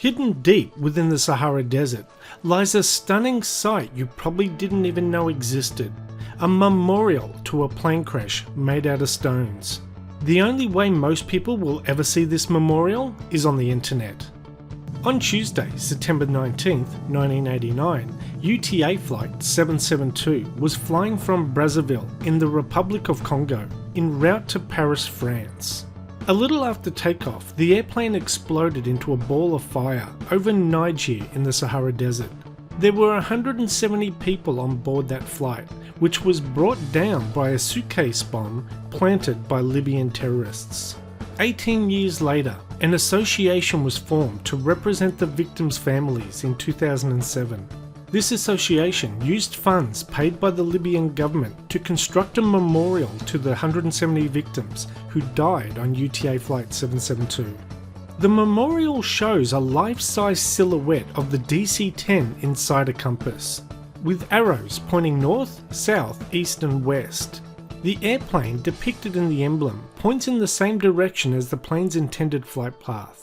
Hidden deep within the Sahara Desert lies a stunning sight you probably didn't even know existed. A memorial to a plane crash made out of stones. The only way most people will ever see this memorial is on the internet. On Tuesday, September 19th, 1989, UTA Flight 772 was flying from Brazzaville in the Republic of Congo en route to Paris, France. A little after takeoff, the airplane exploded into a ball of fire over Niger in the Sahara Desert. There were 170 people on board that flight, which was brought down by a suitcase bomb planted by Libyan terrorists. 18 years later, an association was formed to represent the victims' families in 2007. This association used funds paid by the Libyan government to construct a memorial to the 170 victims who died on UTA Flight 772. The memorial shows a life-size silhouette of the DC-10 inside a compass, with arrows pointing north, south, east and west. The airplane depicted in the emblem points in the same direction as the plane's intended flight path.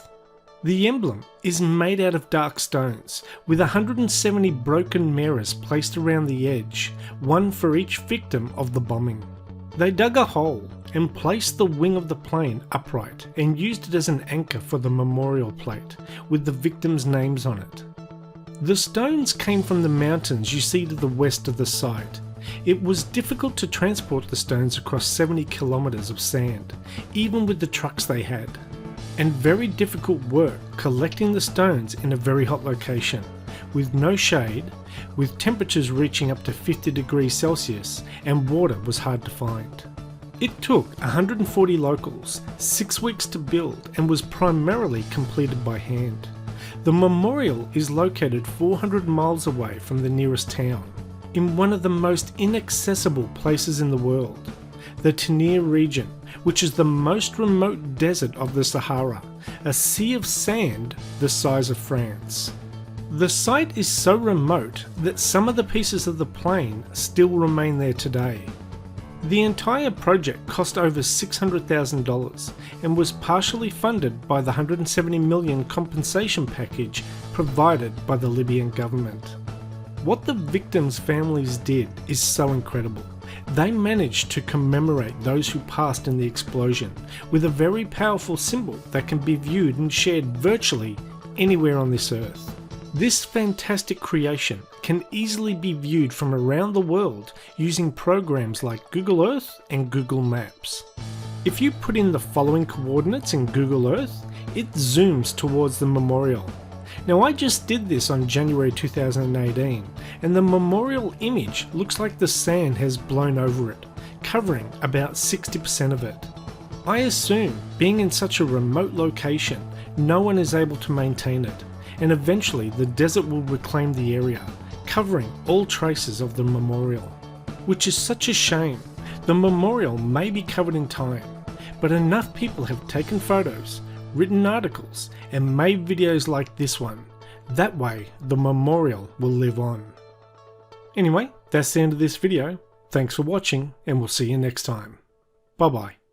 The emblem is made out of dark stones, with 170 broken mirrors placed around the edge, one for each victim of the bombing. They dug a hole and placed the wing of the plane upright and used it as an anchor for the memorial plate, with the victims' names on it. The stones came from the mountains you see to the west of the site. It was difficult to transport the stones across 70 kilometers of sand, even with the trucks they had. And very difficult work collecting the stones in a very hot location, with no shade, with temperatures reaching up to 50 degrees Celsius, and water was hard to find. It took 140 locals 6 weeks to build and was primarily completed by hand. The memorial is located 400 miles away from the nearest town, in one of the most inaccessible places in the world, the Niger region, which is the most remote desert of the Sahara, a sea of sand the size of France. The site is so remote that some of the pieces of the plane still remain there today. The entire project cost over $600,000 and was partially funded by the $170 million compensation package provided by the Libyan government. What the victims' families did is so incredible. They managed to commemorate those who passed in the explosion with a very powerful symbol that can be viewed and shared virtually anywhere on this earth. This fantastic creation can easily be viewed from around the world using programs like Google Earth and Google Maps. If you put in the following coordinates in Google Earth, it zooms towards the memorial. Now, I just did this on January 2018, and the memorial image looks like the sand has blown over it, covering about 60% of it. I assume, being in such a remote location, no one is able to maintain it, and eventually the desert will reclaim the area, covering all traces of the memorial. Which is such a shame. The memorial may be covered in time, but enough people have taken photos, written articles, and made videos like this one. That way, the memorial will live on. Anyway, that's the end of this video. Thanks for watching, and we'll see you next time. Bye bye.